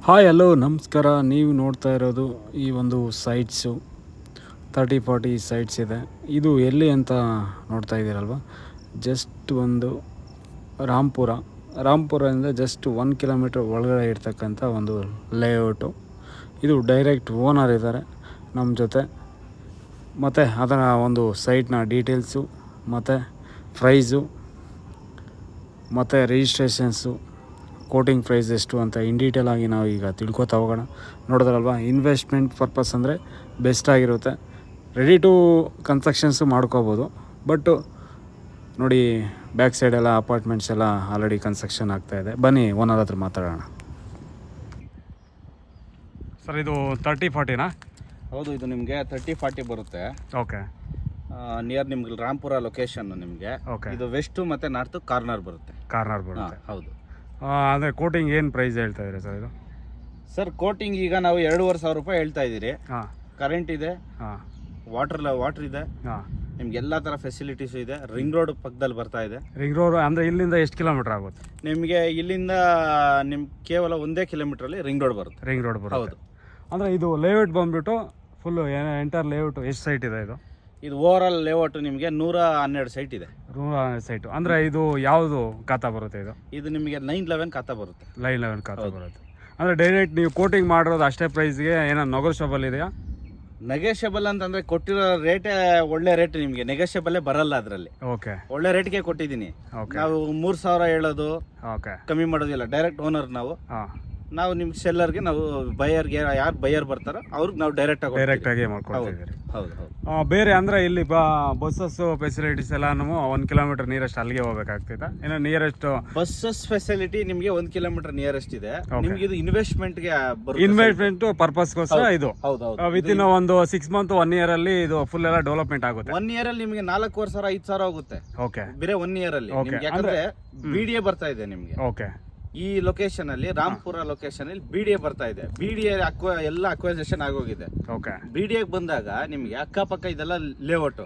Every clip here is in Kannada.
ಹಾಯ್ ಹಲೋ ನಮಸ್ಕಾರ. ನೀವು ನೋಡ್ತಾ ಇರೋದು ಈ ಒಂದು ಸೈಟ್ಸು 30-40 ಸೈಟ್ಸ್ ಇದೆ. ಇದು ಎಲ್ಲಿ ಅಂತ ನೋಡ್ತಾ ಇದ್ದೀರಲ್ವ, ಜಸ್ಟ್ ಒಂದು ರಾಂಪುರದಿಂದ ಜಸ್ಟ್ 1 ಕಿಲೋಮೀಟ್ರ್ ಒಳಗಡೆ ಇರ್ತಕ್ಕಂಥ ಒಂದು ಲೇಔಟು. ಇದು ಡೈರೆಕ್ಟ್ ಓನರ್ ಇದ್ದಾರೆ ನಮ್ಮ ಜೊತೆ, ಮತ್ತು ಅದರ ಒಂದು ಸೈಟ್ನ ಡೀಟೇಲ್ಸು ಮತ್ತು ಪ್ರೈಸು ಮತ್ತು ರಿಜಿಸ್ಟ್ರೇಷನ್ಸು, ಕೋಟಿಂಗ್ ಪ್ರೈಸ್ ಎಷ್ಟು ಅಂತ ಇನ್ ಡೀಟೇಲ್ ಆಗಿ ನಾವು ಈಗ ತಿಳ್ಕೊತಾ ಹೋಗೋಣ. ನೋಡಿದ್ರಲ್ವ, ಇನ್ವೆಸ್ಟ್ಮೆಂಟ್ ಪರ್ಪಸ್ ಅಂದರೆ ಬೆಸ್ಟ್ ಆಗಿರುತ್ತೆ. ರೆಡಿ ಟು ಕನ್ಸ್ಟ್ರಕ್ಷನ್ಸು ಮಾಡ್ಕೋಬೋದು. ಬಟ್ ನೋಡಿ, ಬ್ಯಾಕ್ ಸೈಡೆಲ್ಲ ಅಪಾರ್ಟ್ಮೆಂಟ್ಸ್ ಎಲ್ಲ ಆಲ್ರೆಡಿ ಕನ್ಸ್ಟ್ರಕ್ಷನ್ ಆಗ್ತಾಯಿದೆ. ಬನ್ನಿ ಓನರ್ ಹತ್ರ ಮಾತಾಡೋಣ. ಸರ್, ಇದು 30-40ನಾ? ಹೌದು, ಇದು ನಿಮಗೆ 30-40 ಬರುತ್ತೆ. ಓಕೆ. ನಿಯರ್ ನಿಮ್ಗೆ ರಾಂಪುರ ಲೊಕೇಶನ್ ನಿಮಗೆ. ಓಕೆ. ಇದು ವೆಸ್ಟ್ ಮತ್ತು ನಾರ್ತ್ ಕಾರ್ನರ್ ಬರುತ್ತೆ. ಬರುತ್ತೆ. ಹೌದು. ಅದೇ ಕೋಟಿಂಗ್ ಏನು ಪ್ರೈಸ್ ಹೇಳ್ತಾ ಇದ್ದೀರಿ ಸರ್ ಇದು? ಸರ್, ಕೋಟಿಂಗ್ ಈಗ ನಾವು 2,500 ರೂಪಾಯಿ ಹೇಳ್ತಾ ಇದ್ದೀರಿ. ಹಾಂ. ಕರೆಂಟ್ ಇದೆ, ಹಾಂ, ವಾಟರ್ ಇದೆ, ಹಾಂ, ನಿಮ್ಗೆ ಎಲ್ಲ ಥರ ಫೆಸಿಲಿಟೀಸು ಇದೆ. ರಿಂಗ್ ರೋಡ್ ಪಕ್ಕದಲ್ಲಿ ಬರ್ತಾ ಇದೆ. ರಿಂಗ್ ರೋಡ್ ಅಂದರೆ ಇಲ್ಲಿಂದ ಎಷ್ಟು ಕಿಲೋಮೀಟ್ರ್ ಆಗುತ್ತೆ? ನಿಮಗೆ ಇಲ್ಲಿಂದ ಕೇವಲ 1 ಕಿಲೋಮೀಟ್ರಲ್ಲಿ ರಿಂಗ್ ರೋಡ್ ಬರುತ್ತೆ. ರಿಂಗ್ ರೋಡ್ ಬರುತ್ತೆ. ಹೌದು. ಅಂದರೆ ಇದು ಲೇಔಟ್ ಬಂದುಬಿಟ್ಟು ಫುಲ್ಲು ಎಂಟರ್ ಲೇಔಟು ಎಷ್ಟು ಸೈಟ್ ಇದೆ ಇದು? ಇದು ಓವರ್ ಆಲ್ ಲೇಔಟ್ ನಿಮಗೆ 112 ಸೈಟ್ ಇದೆ. ಸೈಟು ಅಂದರೆ ಇದು ಯಾವುದು ಖಾತಾ ಬರುತ್ತೆ ಇದು? ಇದು ನಿಮಗೆ 911 ಖಾತಾ ಬರುತ್ತೆ. 911 ಖಾತಾ ಬರುತ್ತೆ. ಅಂದರೆ ಡೈರೆಕ್ಟ್ ನೀವು ಕೋಟಿಂಗ್ ಮಾಡಿರೋದು ಅಷ್ಟೇ ಪ್ರೈಸ್ಗೆ ಏನೋ ನೆಗೋಷಿಯಬಲ್ ಇದೆಯಾ? ನೆಗೋಷಿಯಬಲ್ ಅಂತಂದ್ರೆ ಕೊಟ್ಟಿರೋ ರೇಟೇ ಒಳ್ಳೆ ರೇಟ್, ನಿಮಗೆ ನೆಗೋಷಿಯಬಲ್ೇ ಬರಲ್ಲ. ಅದರಲ್ಲಿ ಓಕೆ, ಒಳ್ಳೆ ರೇಟ್ಗೆ ಕೊಟ್ಟಿದ್ದೀನಿ. ಓಕೆ. ನಾವು 3,000 ಹೇಳೋದು, ಓಕೆ, ಕಮ್ಮಿ ಮಾಡೋದಿಲ್ಲ. ಡೈರೆಕ್ಟ್ ಓನರ್ ನಾವು. ಹಾಂ. ನಾವು ನಿಮ್ಗೆ ಸೆಲ್ಲರ್ಗೆ, ನಾವು ಬೈಯರ್ಗೆ, ಯಾರು ಬೈಯರ್ ಬರ್ತಾರೋ ಅವ್ರಿಗೆ ನಾವು ಡೈರೆಕ್ಟ್ ಆಗಿ ಮಾಡ್ಕೊಡ್ತಿದ್ದೀರಿ. ಹೌದು ಹೌದು. ಬೇರೆ ಅಂದರೆ ಇಲ್ಲಿ ಬಸ್ಸಸ್ ಫೆಸಿಲಿಟೀಸ್ ಎಲ್ಲಾನು 1 ಕಿಲೋಮೀಟರ್ ನಿಯರೆಸ್ಟ್ ಅಲ್ಲಿಗೆ ಹೋಗ್ಬೇಕಾಗ್ತೈತಾ? ಏನೋ ನಿಯರೆಸ್ಟ್ ಬಸ್ಸಸ್ ಫೆಸಿಲಿಟಿ ನಿಮಗೆ 1 ಕಿಲೋಮೀಟರ್ ನಿಯರೆಸ್ಟ್ ಇದೆ. ನಿಮ್ಗೆ ಇದು ಇನ್ವೆಸ್ಟ್ಮೆಂಟ್ಗೆ ಇನ್ವೆಸ್ಟ್ಮೆಂಟ್ ಪರ್ಪಸ್ಗೋಸ್ಕರ ಇದು. ಹೌದು. ವಿತಿನ್ ಒಂದು 6 ಮಂತ್ 1 ಇಯರ್ ಅಲ್ಲಿ ಇದು ಫುಲ್ ಎಲ್ಲ ಡೆವಲಪ್ಮೆಂಟ್ ಆಗುತ್ತೆ. 1 ಇಯರ್ ಅಲ್ಲಿ ನಿಮಗೆ 4,500 5,000 ಹೋಗುತ್ತೆ. ಓಕೆ. ಬೇರೆ 1 ಇಯರ್ ಅಲ್ಲಿ. ಯಾಕಂದ್ರೆ ಬಿಡಿಎ ಬರ್ತಾ ಇದೆ ನಿಮ್ಗೆ. ಓಕೆ. ಈ ಲೊಕೇಶನ್ ಅಲ್ಲಿ, ರಾಂಪುರ ಲೊಕೇಶನ್ ಅಲ್ಲಿ ಬಿಡಿಎ ಬರ್ತಾ ಇದೆ. ಬಿಡಿಎ ಎಲ್ಲ ಅಕ್ವೈಸೇಷನ್ ಆಗೋಗಿದೆ. ಓಕೆ. ಬಿಡಿಎ ಬಂದಾಗ ನಿಮ್ಗೆ ಅಕ್ಕಪಕ್ಕ ಇದೆಲ್ಲ ಲೇಔಟ್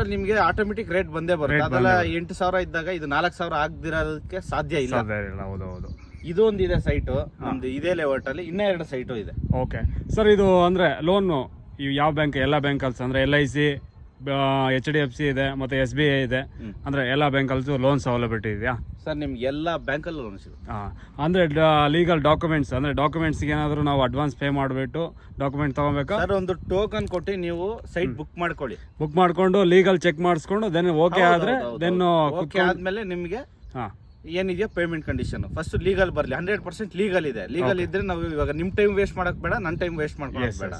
ಅಲ್ಲಿ ನಿಮ್ಗೆ ಆಟೋಮೆಟಿಕ್ ರೇಟ್ ಬಂದೇ ಬರುತ್ತೆ. ಅದೆಲ್ಲ 8,000 ಇದ್ದಾಗ ಇದು 4,000 ಆಗದಿರೋದಕ್ಕೆ ಸಾಧ್ಯ ಇಲ್ಲ. ಹೌದು. ಇದು ಒಂದಿದೆ ಸೈಟು ನಮ್ದು, ಇದೇ ಲೇಔಟ್ ಅಲ್ಲಿ ಇನ್ನೂ 2 ಸೈಟು ಇದೆ. ಓಕೆ ಸರ್, ಇದು ಅಂದ್ರೆ ಲೋನು ಯಾವ ಬ್ಯಾಂಕ್? ಎಲ್ಲ ಬ್ಯಾಂಕಲ್ಸ್ ಅಂದ್ರೆ LIC, HDFC ಇದೆ, ಮತ್ತೆ SBI ಇದೆ. ಅಂದ್ರೆ ಎಲ್ಲ ಬ್ಯಾಂಕಲ್ಸು ಲೋನ್ ಸೌಲಭ್ಯ ಇದೆಯಾ ಸರ್? ನಿಮ್ಗೆ ಎಲ್ಲ ಬ್ಯಾಂಕಲ್ಲೂ ಲೋನ್ ಸಿಗುತ್ತೆ. ಅಂದ್ರೆ ಲೀಗಲ್ ಡಾಕ್ಯುಮೆಂಟ್ಸ್, ಅಂದ್ರೆ ಡಾಕ್ಯುಮೆಂಟ್ಸ್ಗೆ ಏನಾದರೂ ನಾವು ಅಡ್ವಾನ್ಸ್ ಪೇ ಮಾಡಿಬಿಟ್ಟು ಡಾಕ್ಯುಮೆಂಟ್ ತಗೋಬೇಕಾ? ಸರ್, ಒಂದು ಟೋಕನ್ ಕೊಟ್ಟು ನೀವು ಸೈಟ್ ಬುಕ್ ಮಾಡ್ಕೊಂಡು ಲೀಗಲ್ ಚೆಕ್ ಮಾಡಿಸ್ಕೊಂಡು ದೆನ್ ಓಕೆ ಆದ್ರೆ ದೆನ್ ಓಕೆ ಆದ್ಮೇಲೆ ನಿಮಗೆ ಏನಿದೆಯೋ ಪೇಮೆಂಟ್ ಕಂಡೀಷನ್ ಫಸ್ಟ್ ಲೀಗಲ್ ಬರಲಿ. 100% ಲೀಗಲ್ ಇದೆ. ಲೀಗಲ್ ಇದ್ರೆ ನಾವು ಇವಾಗ ನಿಮ್ಮ ಟೈಮ್ ವೇಸ್ಟ್ ಮಾಡಕ್ ಬೇಡ, ನನ್ನ ಟೈಮ್ ವೇಸ್ಟ್ ಮಾಡ್ಕೊಳ್ಳೋದು ಬೇಡ.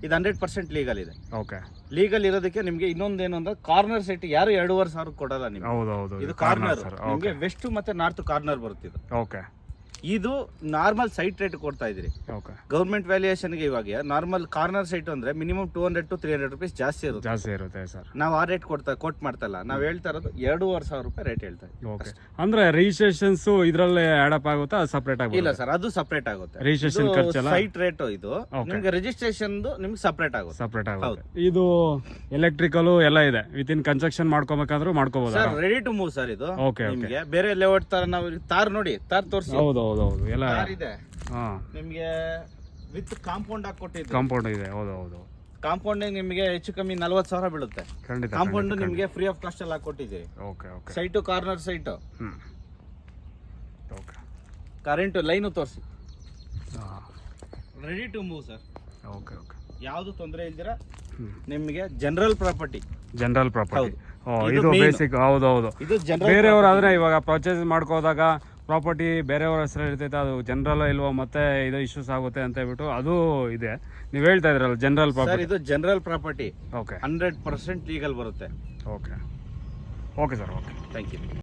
ಇದು 100% ಲೀಗಲ್ ಇದೆ. ಓಕೆ. ಲೀಗಲ್ ಇರೋದಕ್ಕೆ ನಿಮಗೆ ಇನ್ನೊಂದೇನು ಅಂದ್ರೆ ಕಾರ್ನರ್ ಸೈಟ್ ಯಾರು 2,500 ಕೊಡಲ್ಲ ನಿಮ್ಗೆ. ಹೌದು. ಇದು ಕಾರ್ನರ್ ನಿಮಗೆ ವೆಸ್ಟ್ ಮತ್ತೆ ನಾರ್ತ್ ಕಾರ್ನರ್ ಬರುತ್ತೆ ಇದು. ಓಕೆ. ಇದು ನಾರ್ಮಲ್ ಸೈಟ್ ರೇಟ್ ಕೊಡ್ತಾ ಇದ್ರಿ. ಗೌರ್ಮೆಂಟ್ ವ್ಯಾಲ್ಯೂಯೇಷನ್ಗೆ ಇವಾಗ ನಾರ್ಮಲ್ ಕಾರ್ನರ್ ಸೈಟ್ ಅಂದ್ರೆ ಮಿನಿಮಮ್ 200 to 300 ರೂಪೀಸ್ ಜಾಸ್ತಿ ಇರುತ್ತೆ ಸರ್. ನಾವು ಆ ರೇಟ್ ಕೋಟ್ ಮಾಡ್ತಾ ಇಲ್ಲ. ನಾವು ಹೇಳ್ತಾ ಇರೋದು 2,500 ರೂಪಾಯಿ ರೇಟ್ ಹೇಳ್ತಾ ಇದ್ದೀವಿ. ಅಂದ್ರೆ ರಿಜಿಸ್ಟ್ರೇಷನ್ಸ್ ಇದ್ರಲ್ಲೇ ಆಡ್ ಅಪ್ ಆಗುತ್ತಾ? ಸಪರೇಟ್ ಆಗುತ್ತೆ? ಇಲ್ಲ ಸರ್, ಅದು ಸಪರೇಟ್ ಆಗುತ್ತೆ. ರಿಜಿಸ್ಟ್ರೇಷನ್ ಖರ್ಚೆಲ್ಲ ಸೈಟ್ ರೇಟ್ ಇದು ನಿಮ್ಗೆ ರಿಜಿಸ್ಟ್ರೇಷನ್ ನಿಮ್ಗೆ ಸಪರೇಟ್ ಆಗುತ್ತೆ. ಇದು ಎಲೆಕ್ಟ್ರಿಕಲ್ ಎಲ್ಲ ಇದೆ. ವಿತಿನ್ ಕನ್ಸ್ಟ್ರಕ್ಷನ್ ಮಾಡ್ಕೋಬೇಕಾದ್ರೂ ಮಾಡ್ಕೋಬಹುದು sir. Ready to move sir ಇದು. ನಿಮ್ಗೆ ಬೇರೆ ಲೇಔಟ್ ತರ ನಾವು ತಾರ್ ನೋಡಿ, ತಾರ್ ತೋರಿಸಿ. ಹೌದು ಎಲ್ಲ ಇದೆ. ನಿಮ್ಗೆ ವಿತ್ ಕಾಂಪೌಂಡ್ ಹಾಕೊಟ್ಟಿದ್ದೀವಿ. ಕಾಂಪೌಂಡ್ ಇದೆ. ಹೌದು. ಕಾಂಪೌಂಡ್ ನಿಮಗೆ ಹೆಚ್ಚು ಕಮ್ಮಿ 40,000 ಬೀಳುತ್ತೆ. ಕಾಂಪೌಂಡ್ ನಿಮಗೆ ಫ್ರೀ ಆಫ್ ಕಾಸ್ಟ್ ಅಲ್ಲಿ ಹಾಕೊಟ್ಟಿದ್ದೀವಿ. Site corner site. Current line ತೋರಿಸಿ. Ready to move sir. ಯಾವ್ದು ತೊಂದರೆ ಇಲ್ದಿರ ನಿಮಗೆ ಜನರಲ್ ಪ್ರಾಪರ್ಟಿ. ಇದು ಬೇಸಿಕ್. ಹೌದು. ಇದು ಬೇರೆಯವ್ರಾದ್ರೆ ಇವಾಗ ಪರ್ಚೇಸ್ ಮಾಡ್ಕೋದಾಗ ಪ್ರಾಪರ್ಟಿ ಬೇರೆಯವ್ರ ಹೆಸರು ಇರ್ತೈತೆ, ಅದು ಜನರಲ್ ಇಲ್ವೋ ಮತ್ತೆ ಇದು ಇಶ್ಯೂಸ್ ಆಗುತ್ತೆ ಅಂತ ಹೇಳ್ಬಿಟ್ಟು ಅದು ಇದೆ. ನೀವು ಹೇಳ್ತಾ ಇದ್ರಲ್ಲ ಜನರಲ್ ಪ್ರಾಪರ್ಟಿ. ಇದು ಜನರಲ್ ಪ್ರಾಪರ್ಟಿ. ಓಕೆ. 100% ಲೀಗಲ್ ಬರುತ್ತೆ. Okay sir. Okay, thank you.